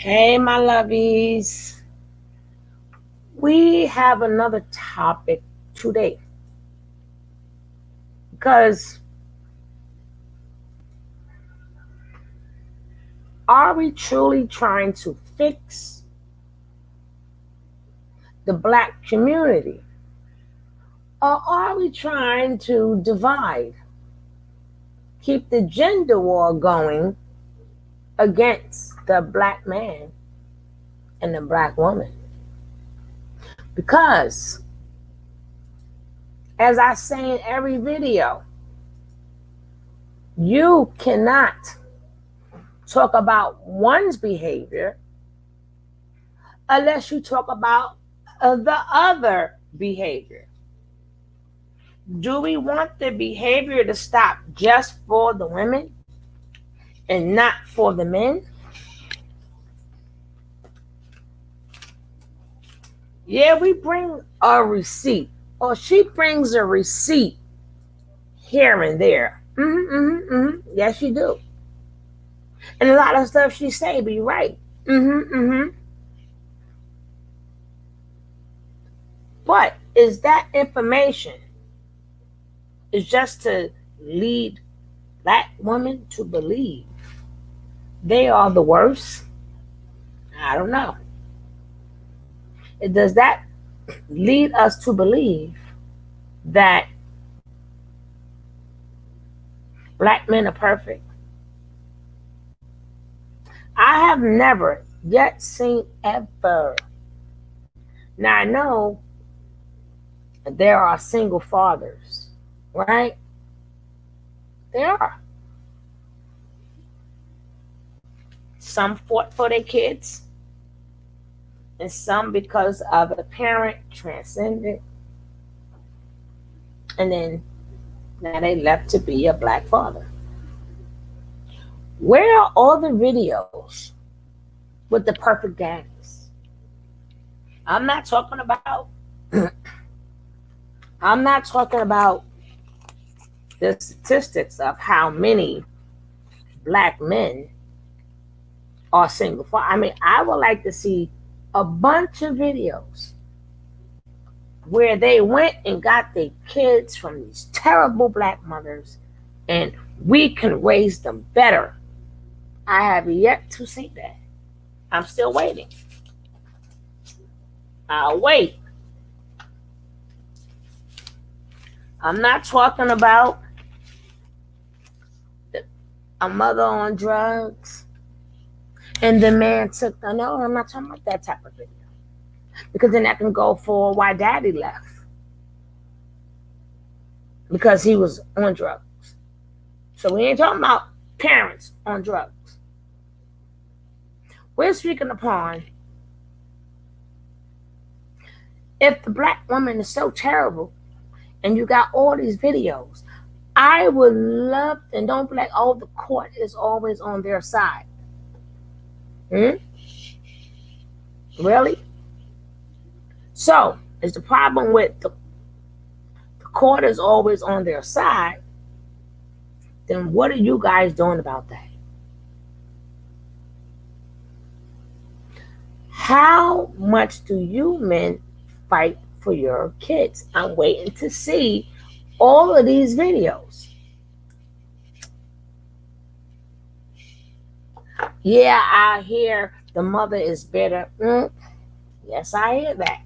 Hey, my lovies. We have another topic today because are we truly trying to fix the black community or are we trying to divide, keep the gender war going against the black man and the black woman? Because, as I say in every video, you cannot talk about one's behavior unless you talk about the other behavior. Do we want the behavior to stop just for the women and not for the men? Yeah, we bring a receipt, or she brings a receipt here and there. Yes, you do. And a lot of stuff she say be right. But is that information is just to lead black women to believe they are the worst? I don't know. Does that lead us to believe that black men are perfect? I have never yet seen ever. Now I know there are single fathers, right? There are. Some fought for their kids, and some because of a parent transcended, and then now they left to be a black father. Where are all the videos with the perfect daddies? I'm not talking about I'm not talking about the statistics of how many black men are single. I mean, I would like to see a bunch of videos where they went and got their kids from these terrible black mothers and we can raise them better. I have yet to see that. I'm still waiting. I'll wait. I'm not talking about a mother on drugs and the man took the. No, I'm not talking about that type of video. Because then that can go for why daddy left. Because he was on drugs. So we ain't talking about parents on drugs. We're speaking upon if the black woman is so terrible and you got all these videos, I would love, and don't be like, oh, the court is always on their side. Really? So, is the problem with the court is always on their side, then what are you guys doing about that? How much do you men fight for your kids? I'm waiting to see all of these videos. Yeah, I hear the mother is better. Yes, I hear that.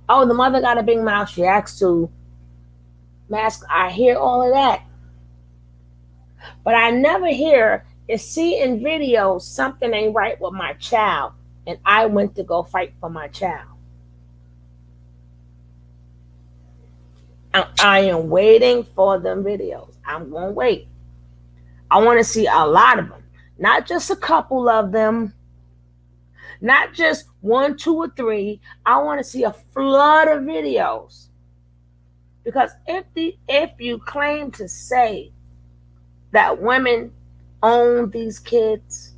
Oh, the mother got a big mouth. She acts to mask. I hear all of that. But I never hear is see in videos something ain't right with my child and I went to go fight for my child. I am waiting for them videos. I'm going to wait. I want to see a lot of them, not just a couple of them, not just 1, 2, or 3. I want to see a flood of videos. Because if you claim to say that women own these kids,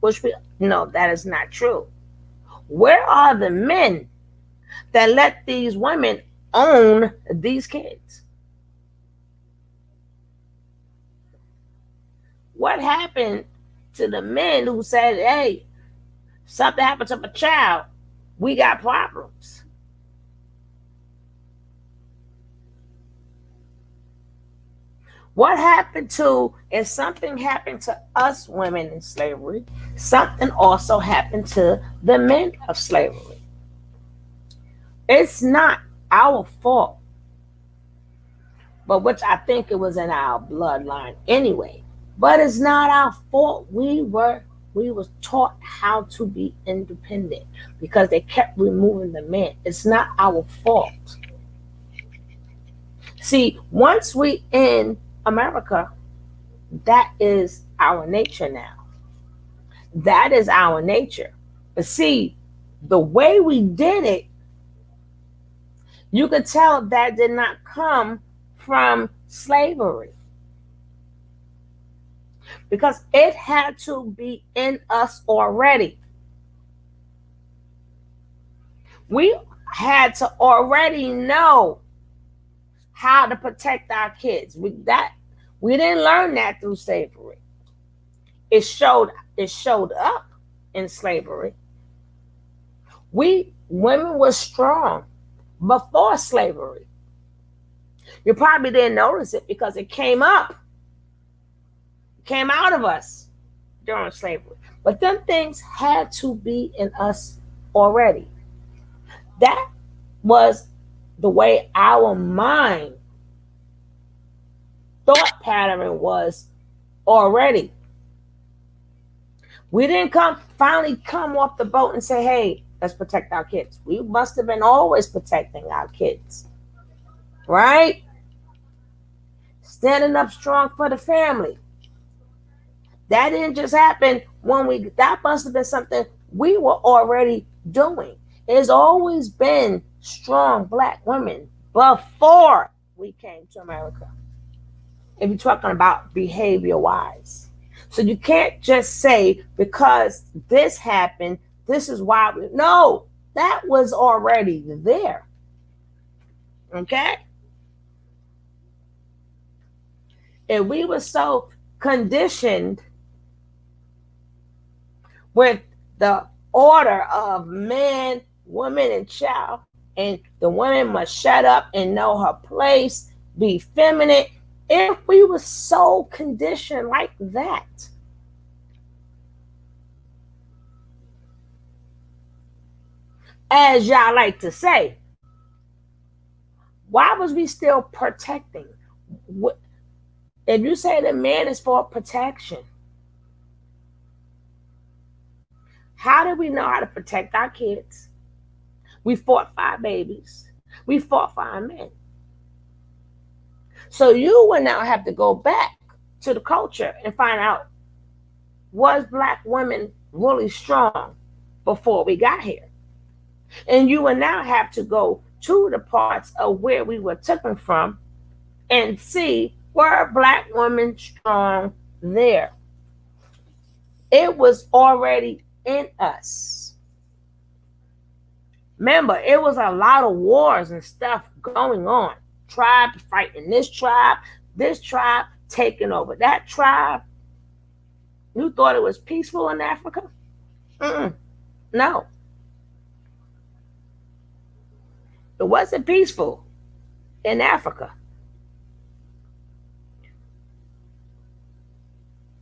which we no, that is not true. Where are the men that let these women own these kids? What happened to the men who said, hey, something happened to my child, we got problems. What happened to, if something happened to us women in slavery, something also happened to the men of slavery. It's not our fault, but which I think it was in our bloodline anyway. But it's not our fault. We was taught how to be independent because they kept removing the men. It's not our fault. See, once we in America, that is our nature now. That is our nature. But see, the way we did it, you could tell that did not come from slavery because it had to be in us already. We had to already know how to protect our kids. We didn't learn that through slavery. It showed up in slavery. We women were strong before slavery. You probably didn't notice it because it came up, came out of us during slavery. But them things had to be in us already. That was the way our mind thought pattern was already. We didn't finally come off the boat and say, hey, let's protect our kids. We must have been always protecting our kids. Right? Standing up strong for the family. That didn't just happen that must have been something we were already doing. There's always been strong Black women before we came to America. If you're talking about behavior wise. So you can't just say because this happened, this is why no, that was already there. Okay? And we were so conditioned with the order of man, woman, and child, and the woman must shut up and know her place, be feminine. If we were so conditioned like that, as y'all like to say, why was we still protecting? If you say the man is for protection, how did we know how to protect our kids? We fought for our babies. We fought for our men. So you will now have to go back to the culture and find out, was Black women really strong before we got here? And you will now have to go to the parts of where we were taken from and see, were Black women strong there? It was already in us. Remember, it was a lot of wars and stuff going on. Tribe fighting this tribe taking over that tribe. You thought it was peaceful in Africa? No. It wasn't peaceful in Africa.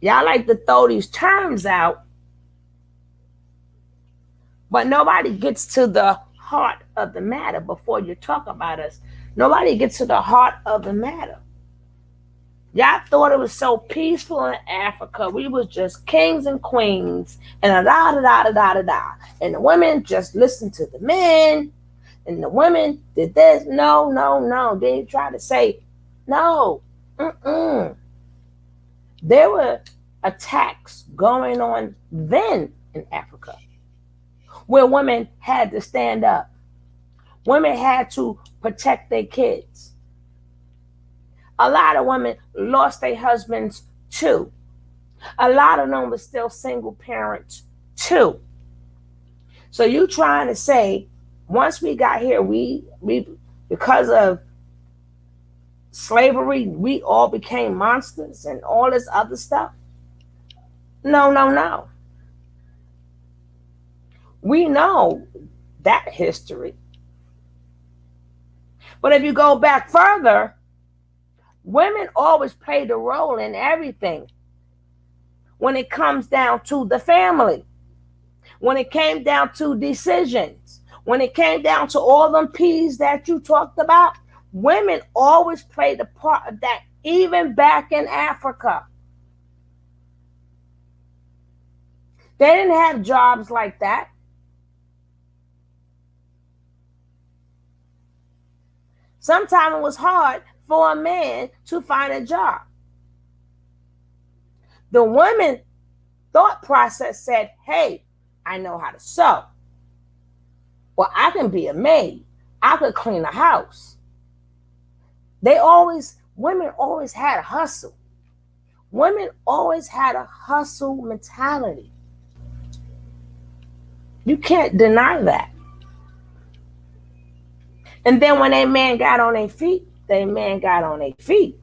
Y'all like to throw these terms out, but nobody gets to the heart of the matter before you talk about us. Nobody gets to the heart of the matter. Y'all thought it was so peaceful in Africa. We was just kings and queens and a da da da da da da da. And the women just listened to the men. And the women did this. No, no, no. They try to say, no. There were attacks going on then in Africa where women had to stand up. Women had to protect their kids. A lot of women lost their husbands too. A lot of them were still single parents too. So you trying to say, once we got here, we because of slavery, we all became monsters and all this other stuff? No, no, no. We know that history. But if you go back further, women always played a role in everything when it comes down to the family, when it came down to decisions, when it came down to all them P's that you talked about. Women always played a part of that, even back in Africa. They didn't have jobs like that. Sometimes it was hard for a man to find a job. The women thought process said, hey, I know how to sew. Well, I can be a maid. I could clean a house. Women always had a hustle. Women always had a hustle mentality. You can't deny that. And then when a man got on their feet, they man got on their feet.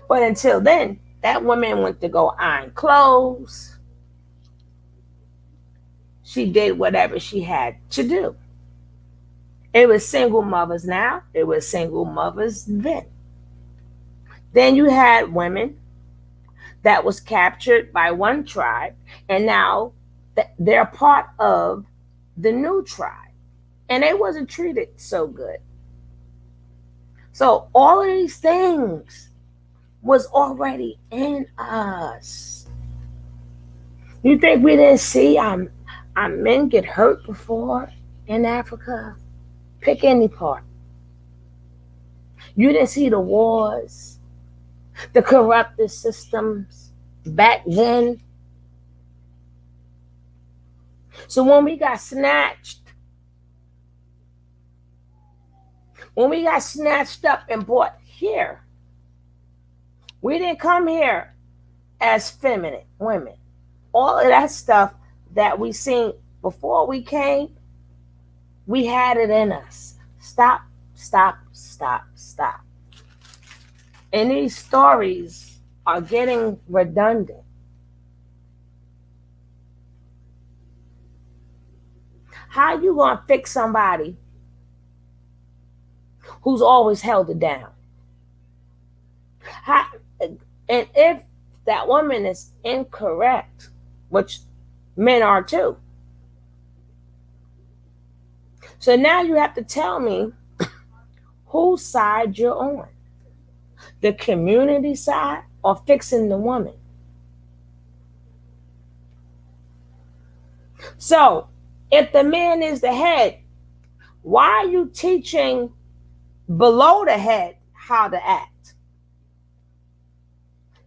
But until then, that woman went to go iron clothes. She did whatever she had to do. It was single mothers now. It was single mothers then. Then you had women that was captured by one tribe, and now they're part of the new tribe. And they wasn't treated so good. So all of these things was already in us. You think we didn't see our men get hurt before in Africa? Pick any part. You didn't see the wars, the corrupted systems back then. So when we got snatched up and brought here, we didn't come here as feminine women. All of that stuff that we seen before we came, we had it in us. Stop. And these stories are getting redundant. How you gonna fix somebody who's always held it down? And if that woman is incorrect, which men are too. So now you have to tell me whose side you're on. The community side or fixing the woman? So if the man is the head, why are you teaching below the head how to act?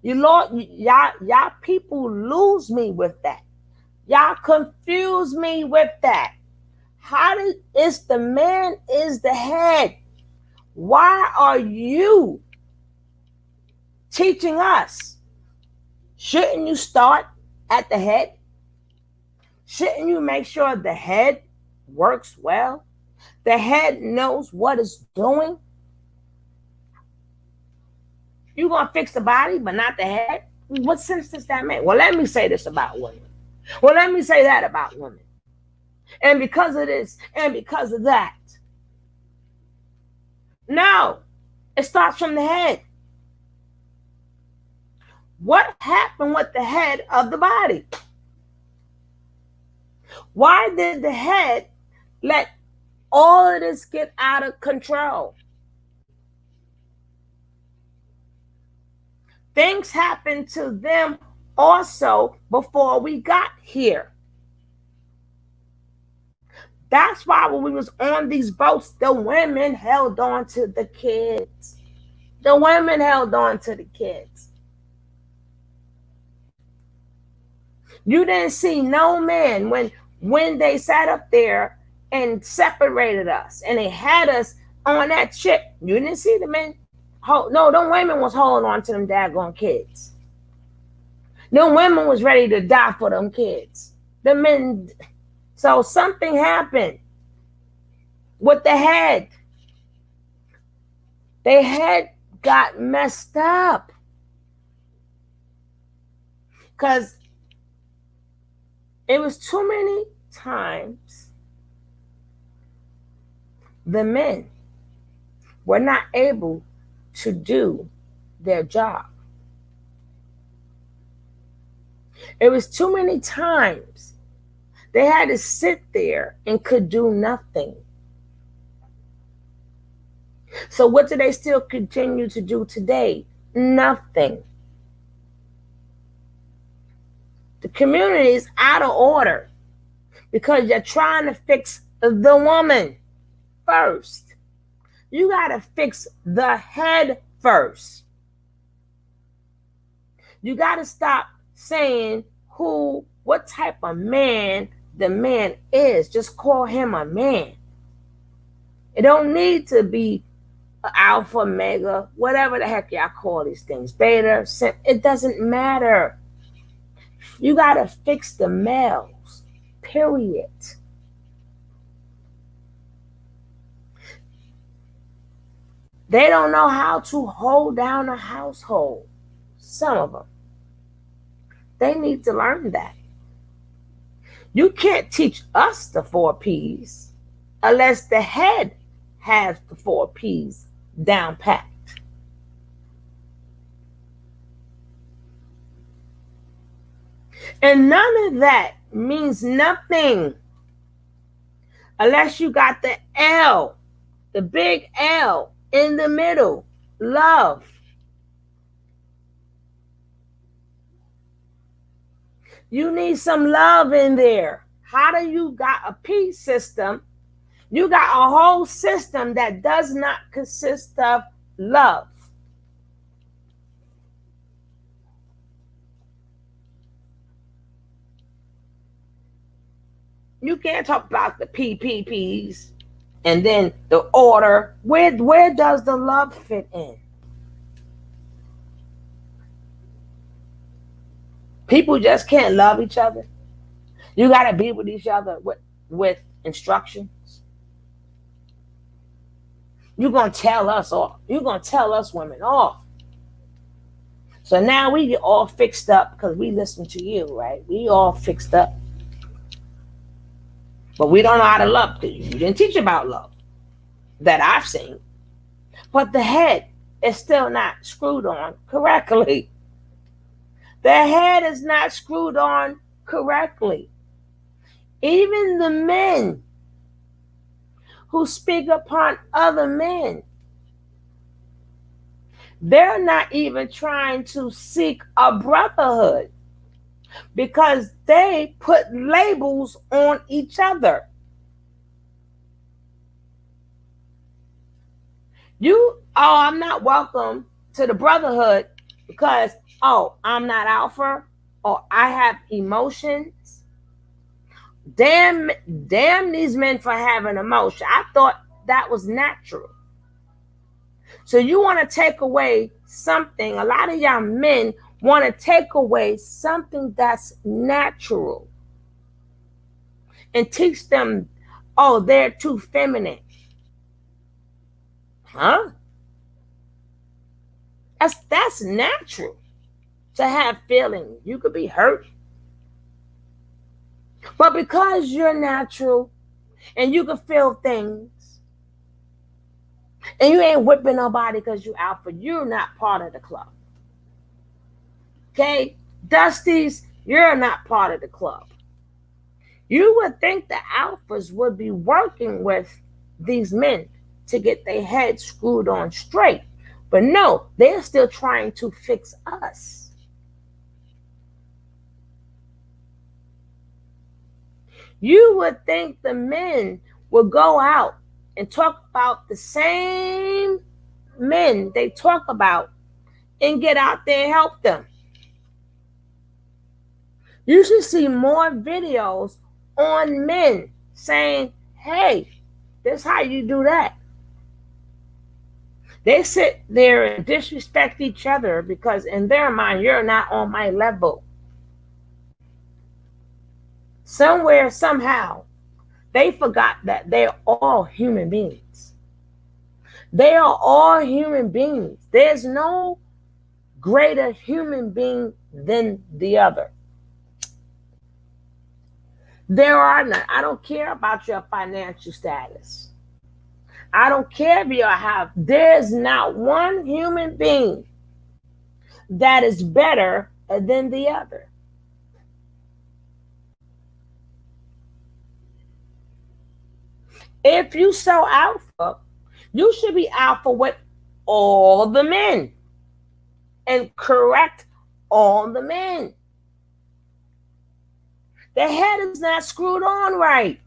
Y'all people lose me with that. Y'all confuse me with that. It's the man is the head. Why are you teaching us? Shouldn't you start at the head? Shouldn't you make sure the head works well? The head knows what it's doing? You're going to fix the body, but not the head? What sense does that make? Well, let me say this about women. Well, let me say that about women. And because of this, and because of that. No, it starts from the head. What happened with the head of the body? Why did the head let all of this get out of control? Things happened to them also before we got here. That's why when we was on these boats, the women held on to the kids. The women held on to the kids. You didn't see no man when they sat up there and separated us and they had us on that ship. You didn't see the men. No, them women was holding on to them daggone kids. Them women was ready to die for them kids. The men. So something happened with the head. The head got messed up. Because it was too many times the men were not able to do their job. It was too many times they had to sit there and could do nothing. So what do they still continue to do today? Nothing. The community is out of order because you're trying to fix the woman first. You got to fix the head first. You got to stop saying what type of man the man is. Just call him a man. It don't need to be alpha, mega, whatever the heck y'all call these things. Beta, it doesn't matter. You got to fix the males, period. They don't know how to hold down a household. Some of them. They need to learn that. You can't teach us the 4 P's unless the head has the 4 P's down packed. And none of that means nothing unless you got the L, the big L in the middle, love. You need some love in there. How do you got a P system? You got a whole system that does not consist of love. You can't talk about the PPPs and then the order. Where does the love fit in? People just can't love each other. You got to be with each other with instructions. You're going to tell us off. You're going to tell us women off. So now we get all fixed up because we listen to you, right? We all fixed up. But we don't know how to love because you didn't teach about love that I've seen. But the head is still not screwed on correctly. The head is not screwed on correctly. Even the men who speak upon other men, they're not even trying to seek a brotherhood because they put labels on each other. I'm not welcome to the brotherhood because, I'm not alpha or I have emotions. Damn these men for having emotion. I thought that was natural. So you want to take away something. A lot of y'all men want to take away something that's natural and teach them, they're too feminine. Huh? That's natural to have feelings. You could be hurt. But because you're natural and you can feel things and you ain't whipping nobody because you alpha, you're not part of the club. Okay? Dusties, you're not part of the club. You would think the alphas would be working with these men to get their heads screwed on straight. But no, they're still trying to fix us. You would think the men would go out and talk about the same men they talk about and get out there and help them. You should see more videos on men saying, hey, this is how you do that. They sit there and disrespect each other because in their mind, you're not on my level. Somewhere, somehow, they forgot that they're all human beings. They are all human beings. There's no greater human being than the other. There are none. I don't care about your financial status. I don't care if you have. There's not one human being that is better than the other. If you so alpha, you should be alpha with all the men and correct all the men. The head is not screwed on right.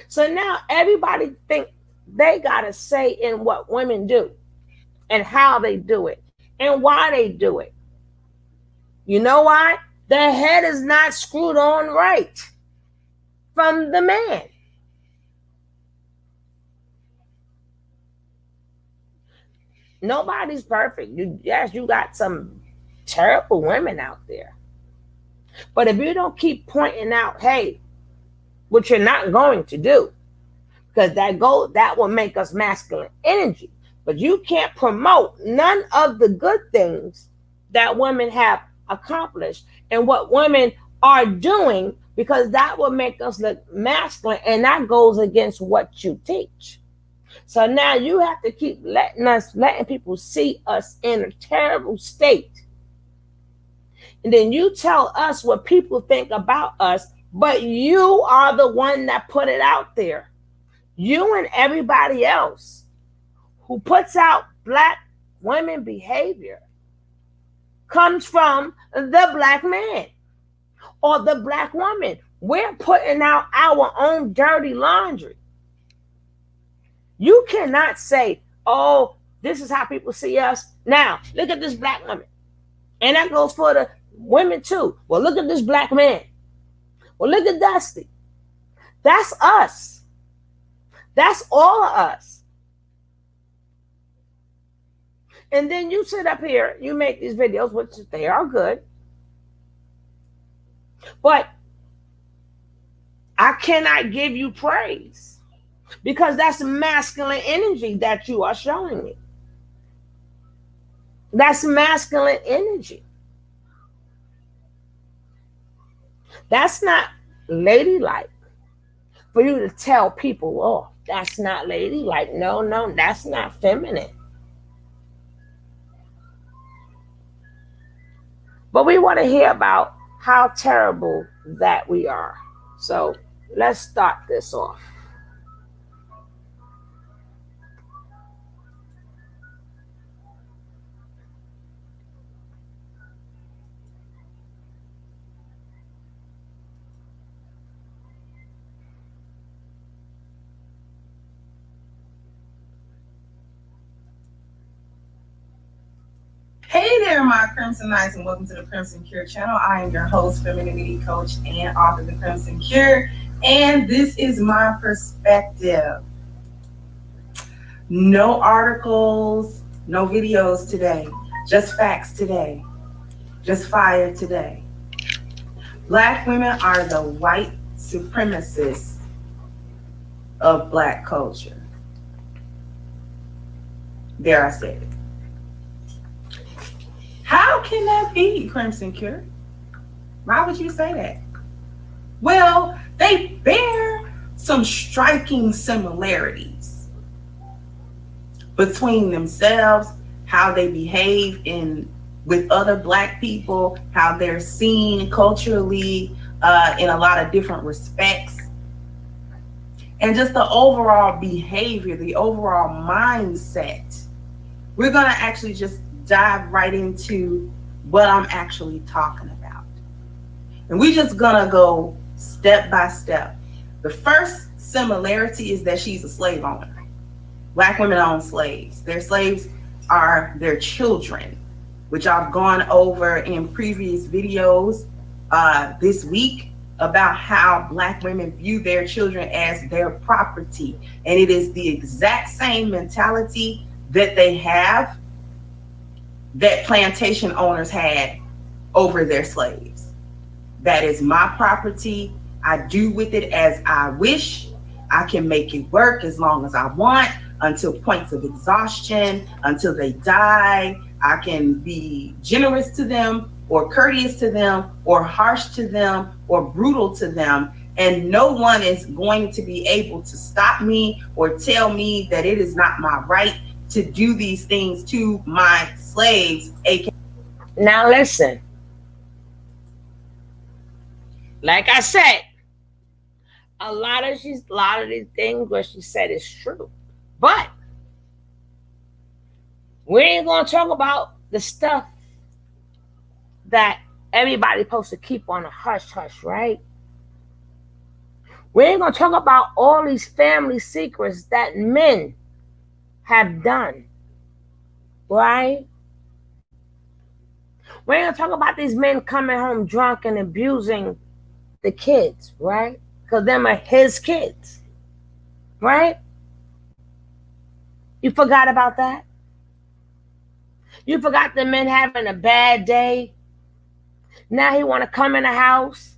So now everybody think they got to say in what women do and how they do it and why they do it. You know why? The head is not screwed on right from the man. Nobody's perfect. Yes, you got some terrible women out there. But if you don't keep pointing out, hey, what you're not going to do, because that will make us masculine energy. But you can't promote none of the good things that women have accomplished and what women are doing, because that will make us look masculine, and that goes against what you teach. So now you have to keep letting people see us in a terrible state. And then you tell us what people think about us, but you are the one that put it out there. You and everybody else who puts out black women behavior comes from the black man or the black woman. We're putting out our own dirty laundry. You cannot say, oh, this is how people see us. Now, look at this black woman. And that goes for the women too. Well, look at this black man. Well, look at Dusty. That's us. That's all of us. And then you sit up here, you make these videos, which they are good. But I cannot give you praise because that's masculine energy that you are showing me. That's masculine energy. That's not ladylike for you to tell people, oh, that's not ladylike. No, that's not feminine. But we want to hear about how terrible that we are. So let's start this off. Hey there, my Crimson Knights, and welcome to the Crimson Cure channel. I am your host, femininity coach, and author of the Crimson Cure, and this is my perspective. No articles, no videos today, just facts today, just fire today. Black women are the white supremacists of black culture. There, I said it. How can that be, Crimson Cure? Why would you say that? Well, they bear some striking similarities between themselves, how they behave with other black people, how they're seen culturally in a lot of different respects, and just the overall behavior, the overall mindset. We're going to actually just dive right into what I'm actually talking about. And we're just gonna go step by step. The first similarity is that she's a slave owner. Black women own slaves. Their slaves are their children, which I've gone over in previous videos this week about how black women view their children as their property. And it is the exact same mentality that they have that plantation owners had over their slaves. That is my property. I do with it as I wish. I can make it work as long as I want, until points of exhaustion, until they die. I can be generous to them, or courteous to them, or harsh to them, or brutal to them. And no one is going to be able to stop me or tell me that it is not my right to do these things to my slaves, aka. Now listen, like I said, a lot of these things what she said is true. But we ain't gonna talk about the stuff that everybody's supposed to keep on a hush hush, right? We ain't gonna talk about all these family secrets that men have done, right? We ain't gonna talk about these men coming home drunk and abusing the kids, right? Because them are his kids, right? You forgot about that? You forgot the men having a bad day. Now he want to come in the house.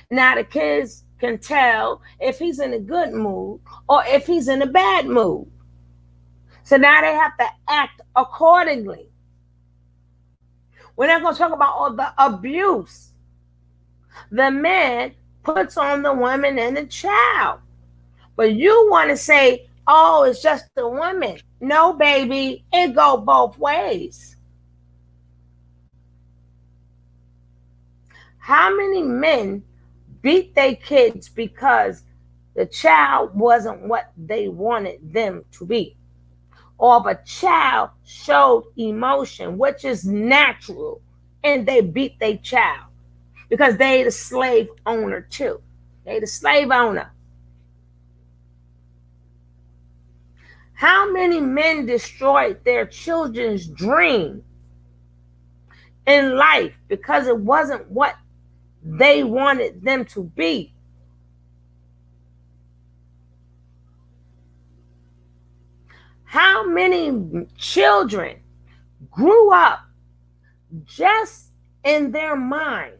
Now the kids can tell if he's in a good mood or if he's in a bad mood. So now they have to act accordingly. We're not going to talk about all the abuse the man puts on the woman and the child. But you want to say, oh, it's just the woman. No, baby, it go both ways. How many men beat their kids because the child wasn't what they wanted them to be? Or if a child showed emotion, which is natural, and they beat their child because they the slave owner too. They the slave owner. How many men destroyed their children's dream in life because it wasn't what they wanted them to be? How many children grew up just in their mind?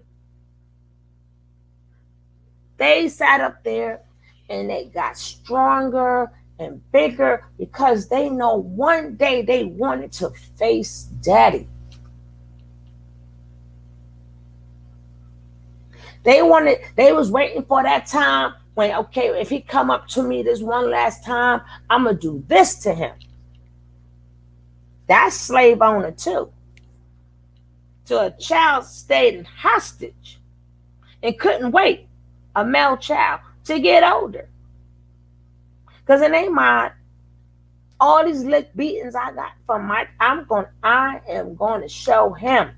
They sat up there and they got stronger and bigger because they know one day they wanted to face daddy. They was waiting for that time when, okay, if he come up to me this one last time, I'm gonna do this to him. That's slave owner too. So a child stayed hostage and couldn't wait, a male child, to get older. Because in their mind, all these lick beatings I got from Mike, I am going to show him.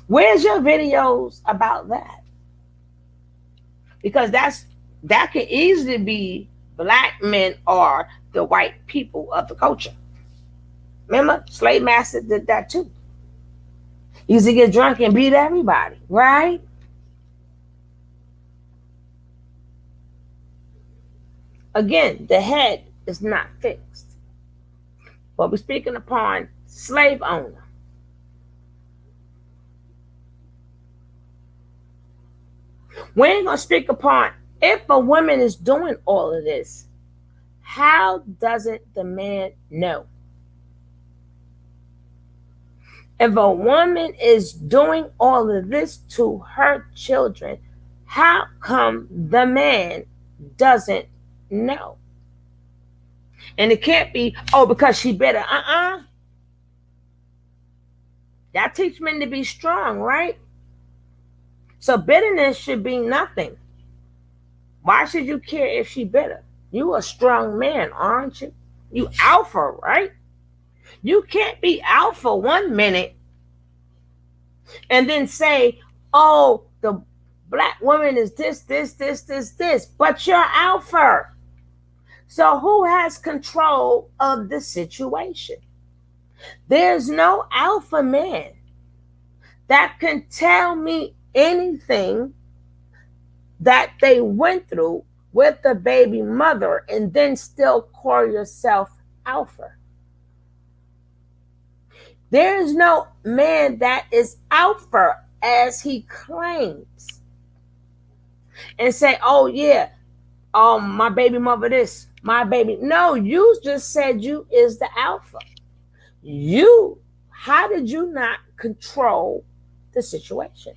Where's your videos about that? Because that could easily be black men or the white people of the culture. Remember, slave master did that too. He used to get drunk and beat everybody, right? Again, the head is not fixed. But we're speaking upon slave owner. We ain't gonna speak upon if a woman is doing all of this, how doesn't the man know? If a woman is doing all of this to her children, how come the man doesn't know? And it can't be, oh, because she better. That teach men to be strong, right? So bitterness should be nothing. Why should you care if she bitter? You a strong man, aren't you? You alpha, right? You can't be alpha 1 minute and then say, oh, the black woman is this, but you're alpha. So who has control of the situation? There's no alpha man that can tell me anything that they went through with the baby mother and then still call yourself alpha. There is no man that is alpha as he claims and say, oh yeah, Oh, my baby mother this, my baby. No, you just said you is the alpha. You, how did you not control the situation?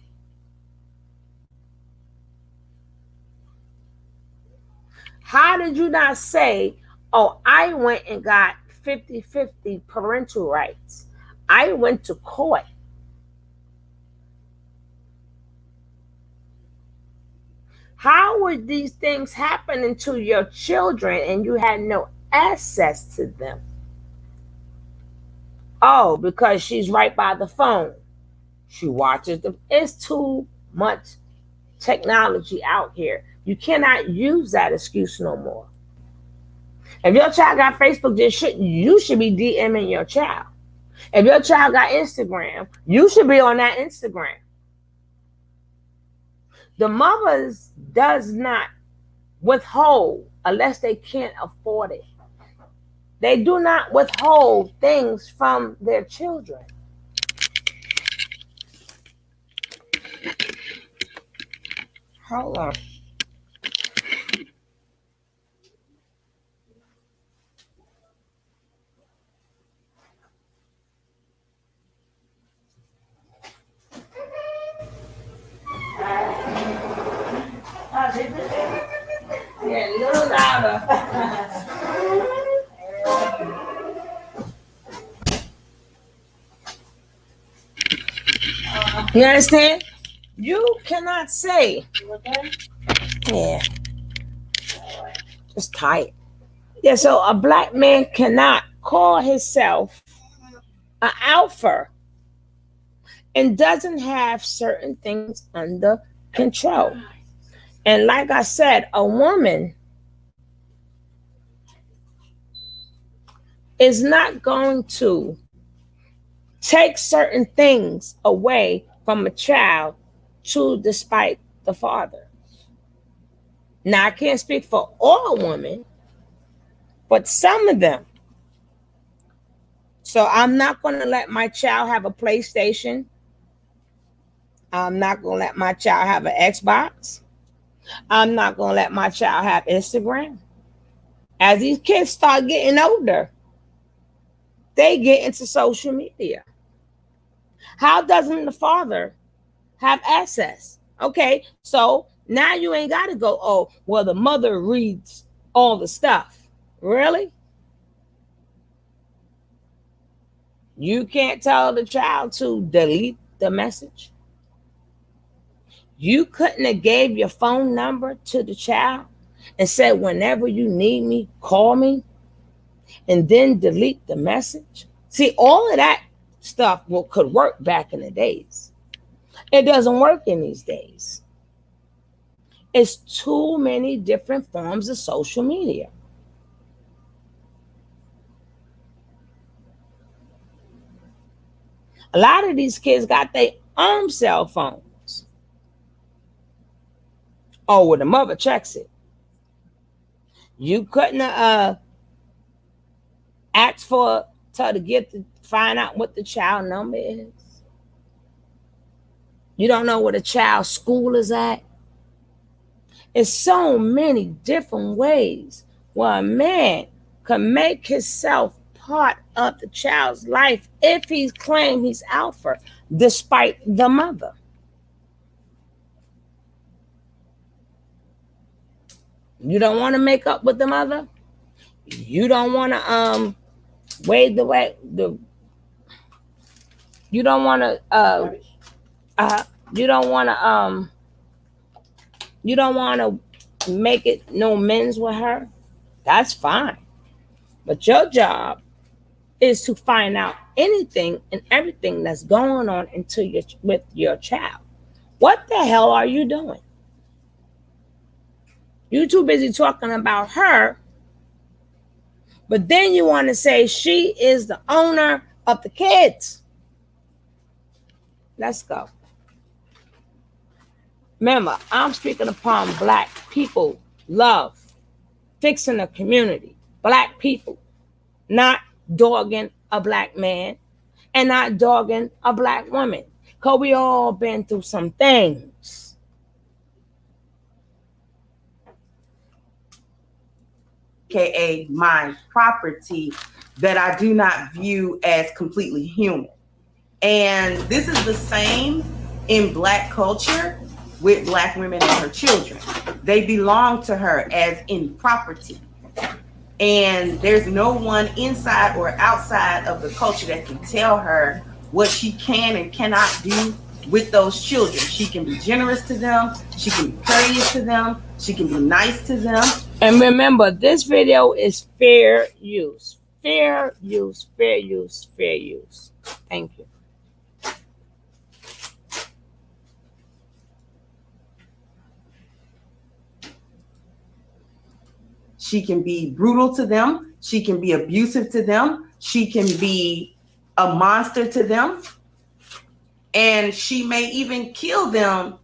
How did you not say, oh, I went and got 50-50 parental rights? I went to court. How would these things happen to your children and you had no access to them? Oh, because she's right by the phone. She watches them. It's too much technology out here. You cannot use that excuse no more. If your child got Facebook, you should be DMing your child. If your child got Instagram, you should be on that Instagram. The mothers does not withhold unless they can't afford it. They do not withhold things from their children. Hold on. Yeah, a little louder. You understand? You cannot say, yeah, just tight. Yeah, so a black man cannot call himself an alpha and doesn't have certain things under control. And like I said, a woman is not going to take certain things away from a child to despite the father. Now, I can't speak for all women, but some of them. So I'm not going to let my child have a PlayStation. I'm not going to let my child have an Xbox. I'm not going to let my child have Instagram. As these kids start getting older, they get into social media. How doesn't the father have access? Okay, so now you ain't got to go, oh, well, the mother reads all the stuff. Really? You can't tell the child to delete the message? You couldn't have gave your phone number to the child and said, whenever you need me, call me, and then delete the message? See, all of that stuff could work back in the days. It doesn't work in these days. It's too many different forms of social media. A lot of these kids got their own cell phones. Oh, well, the mother checks it. You couldn't ask for her to find out what the child number is. You don't know where the child's school is at. It's so many different ways where a man can make himself part of the child's life if he's claimed he's alpha, despite the mother. You don't want to make up with the mother. You don't want to wade the way the. You don't want to you don't want to you don't want to make it no men's with her. That's fine, but your job is to find out anything and everything that's going on with your child. What the hell are you doing? You're too busy talking about her, but then you want to say she is the owner of the kids. Let's go. Remember, I'm speaking upon black people, love, fixing the community, black people, not dogging a black man and not dogging a black woman, because we all been through some things. aka my property, that I do not view as completely human. And this is the same in Black culture with Black women and her children. They belong to her as in property. And there's no one inside or outside of the culture that can tell her what she can and cannot do with those children. She can be generous to them. She can be courteous to them. She can be nice to them. And remember, this video is fair use. Fair use, fair use, fair use. Thank you. She can be brutal to them. She can be abusive to them. She can be a monster to them. And she may even kill them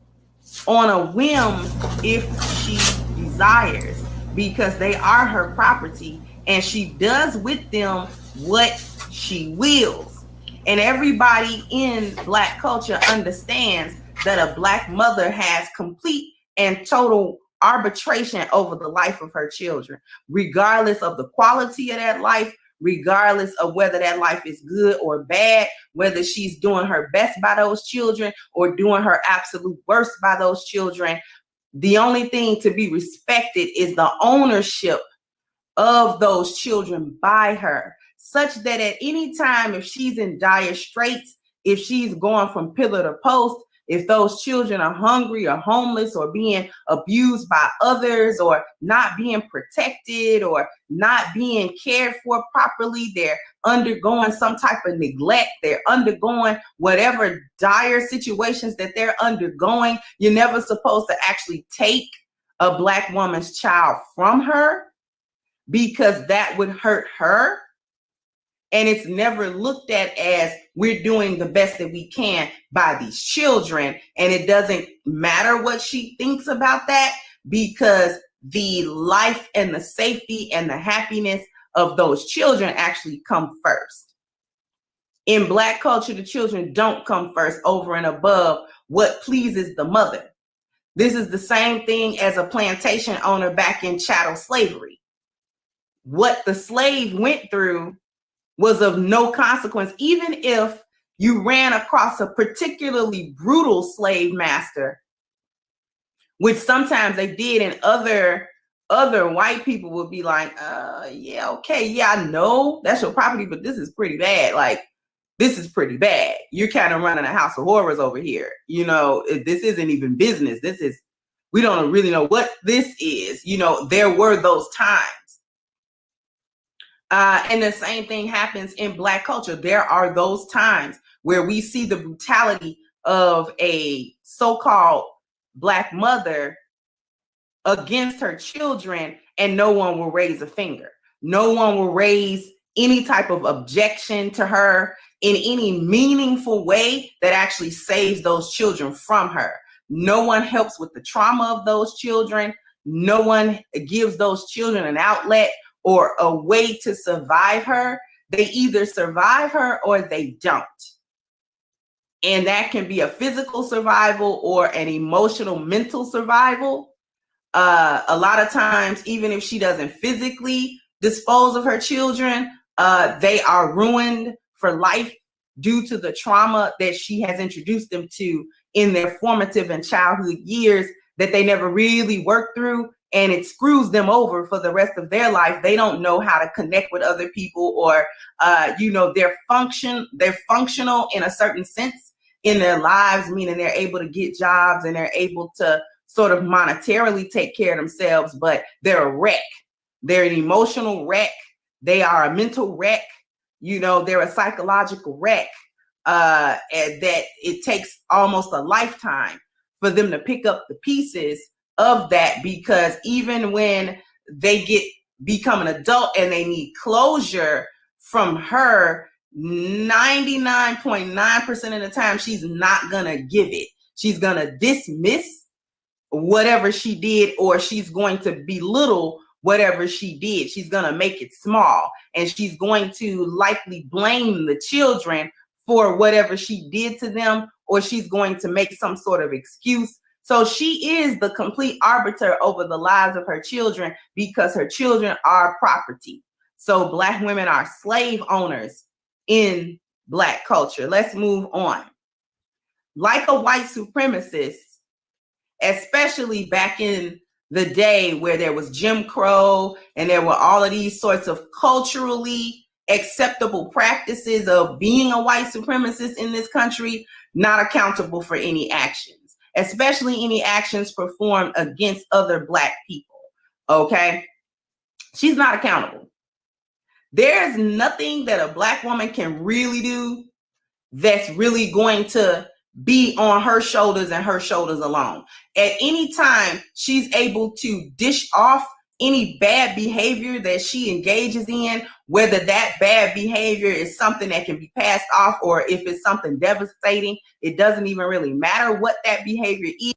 on a whim if she desires, because they are her property and she does with them what she wills. And everybody in Black culture understands that a Black mother has complete and total arbitration over the life of her children, regardless of the quality of that life, regardless of whether that life is good or bad, whether she's doing her best by those children or doing her absolute worst by those children. The only thing to be respected is the ownership of those children by her, such that at any time, if she's in dire straits, if she's going from pillar to post, if those children are hungry or homeless or being abused by others or not being protected or not being cared for properly, they're undergoing some type of neglect, they're undergoing whatever dire situations that they're undergoing, you're never supposed to actually take a Black woman's child from her, because that would hurt her. And it's never looked at as we're doing the best that we can by these children. And it doesn't matter what she thinks about that, because the life and the safety and the happiness of those children actually come first. In Black culture, the children don't come first over and above what pleases the mother. This is the same thing as a plantation owner back in chattel slavery. What the slave went through was of no consequence, even if you ran across a particularly brutal slave master, which sometimes they did, and other white people would be like, yeah, okay, yeah, I know that's your property, but this is pretty bad. Like, this is pretty bad. You're kind of running a house of horrors over here. You know, this isn't even business. This is, we don't really know what this is. You know, there were those times. And the same thing happens in Black culture. There are those times where we see the brutality of a so-called Black mother against her children, and no one will raise a finger. No one will raise any type of objection to her in any meaningful way that actually saves those children from her. No one helps with the trauma of those children. No one gives those children an outlet or a way to survive her. They either survive her or they don't. And that can be a physical survival or an emotional, mental survival. A lot of times, even if she doesn't physically dispose of her children, they are ruined for life due to the trauma that she has introduced them to in their formative and childhood years that they never really worked through. And it screws them over for the rest of their life. They don't know how to connect with other people, or, they're functional in a certain sense in their lives, meaning they're able to get jobs and they're able to sort of monetarily take care of themselves, but they're a wreck. They're an emotional wreck. They are a mental wreck. They're a psychological wreck, and that it takes almost a lifetime for them to pick up the pieces of that, because even when they become an adult and they need closure from her, 99.9% of the time, she's not going to give it. She's going to dismiss whatever she did, or she's going to belittle whatever she did. She's going to make it small, and she's going to likely blame the children for whatever she did to them, or she's going to make some sort of excuse So she is the complete arbiter over the lives of her children because her children are property. So Black women are slave owners in Black culture. Let's move on. Like a white supremacist, especially back in the day where there was Jim Crow and there were all of these sorts of culturally acceptable practices of being a white supremacist in this country, not accountable for any actions, especially any actions performed against other Black people. Okay? She's not accountable. There's nothing that a Black woman can really do that's really going to be on her shoulders and her shoulders alone. At any time, she's able to dish off any bad behavior that she engages in, whether that bad behavior is something that can be passed off or if it's something devastating. It doesn't even really matter what that behavior is.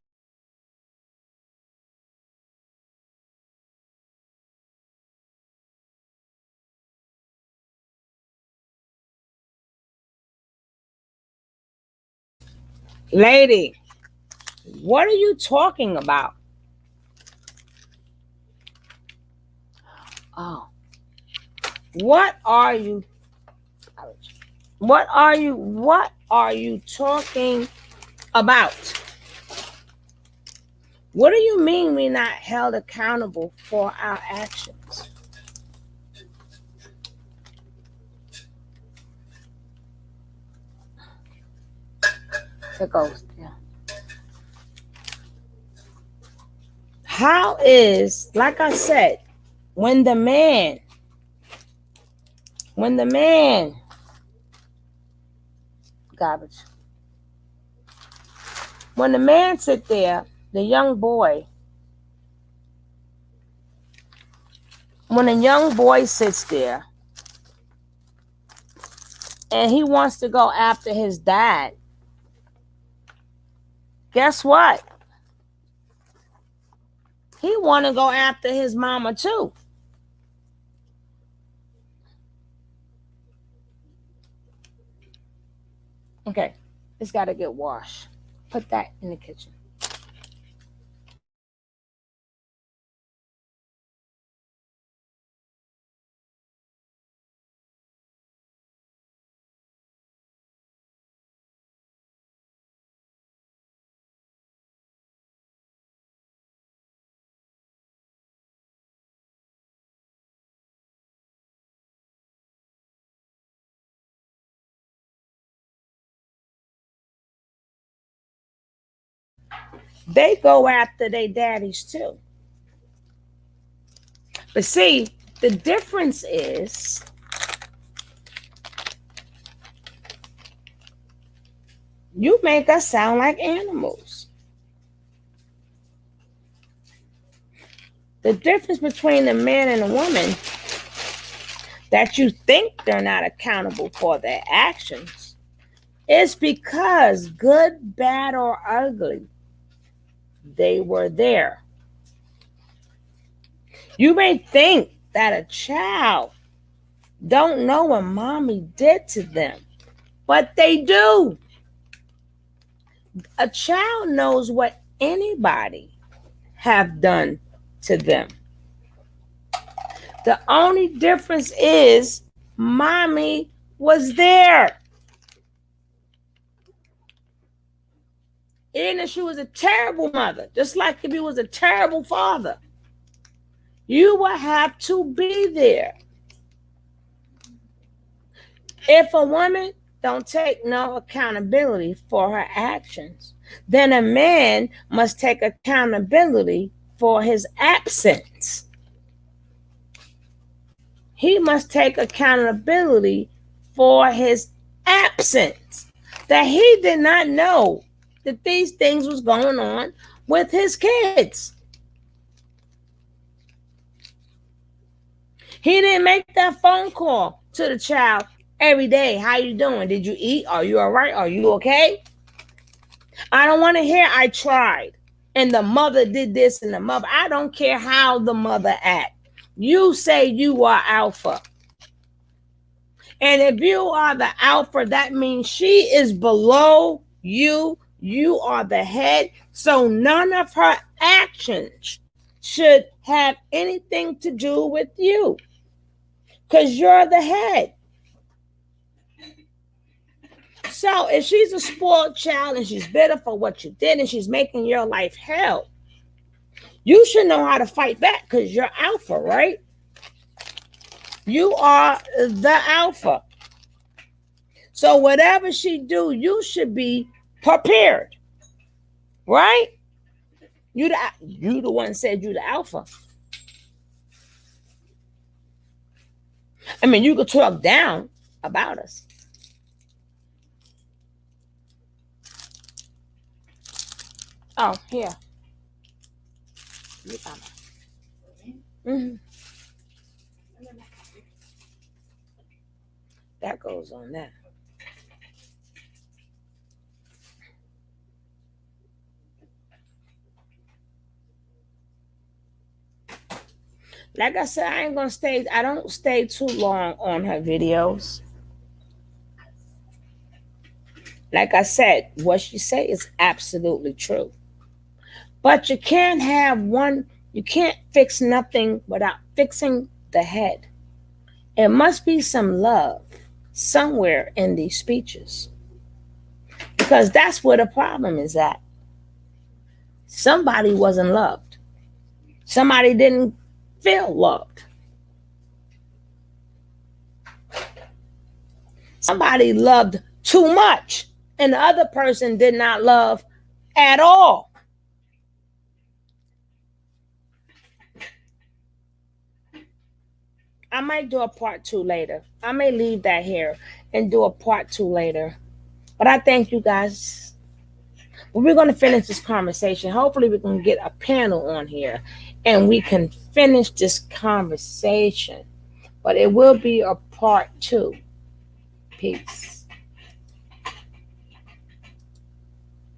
Lady, what are you talking about? Oh. What are you talking about? What do you mean we're not held accountable for our actions? It goes, yeah. How is, like I said, when the man, garbage, when the man sit there, the young boy, when a young boy sits there and he wants to go after his dad, guess what? He want to go after his mama too. Okay, it's got to get washed. Put that in the kitchen. They go after their daddies too. But see, the difference is you make us sound like animals. The difference between a man and a woman that you think they're not accountable for their actions is because, good, bad, or ugly, they were there. You may think that a child don't know what mommy did to them, but they do. A child knows what anybody have done to them. The only difference is mommy was there. Even if she was a terrible mother, just like if you was a terrible father, you will have to be there. If a woman don't take no accountability for her actions, then a man must take accountability for his absence. He must take accountability for his absence. That he did not know that these things was going on with his kids. He didn't make that phone call to the child every day. How you doing? Did you eat? Are you all right? Are you okay? I don't want to hear I tried and the mother did this and the mother. I don't care how the mother act. You say you are alpha. And if you are the alpha, that means she is below you. You are the head, so none of her actions should have anything to do with you because you're the head. So if she's a spoiled child and she's bitter for what you did and she's making your life hell, you should know how to fight back because you're alpha, right? You are the alpha. So whatever she do, you should be prepared, right? You the one said you the alpha. I mean, you could talk down about us. Oh, here. Mm-hmm. That goes on that. Like I said, I don't stay too long on her videos. Like I said, what she say is absolutely true. But you can't fix nothing without fixing the head. It must be some love somewhere in these speeches. Because that's where the problem is at. Somebody wasn't loved. Somebody didn't feel loved. Somebody loved too much, and the other person did not love at all. I might do a part two later. I may leave that here and do a part two later. But I thank you guys. But we're going to finish this conversation. Hopefully, we can get a panel on here and we can finish this conversation. But it will be a part two. Peace.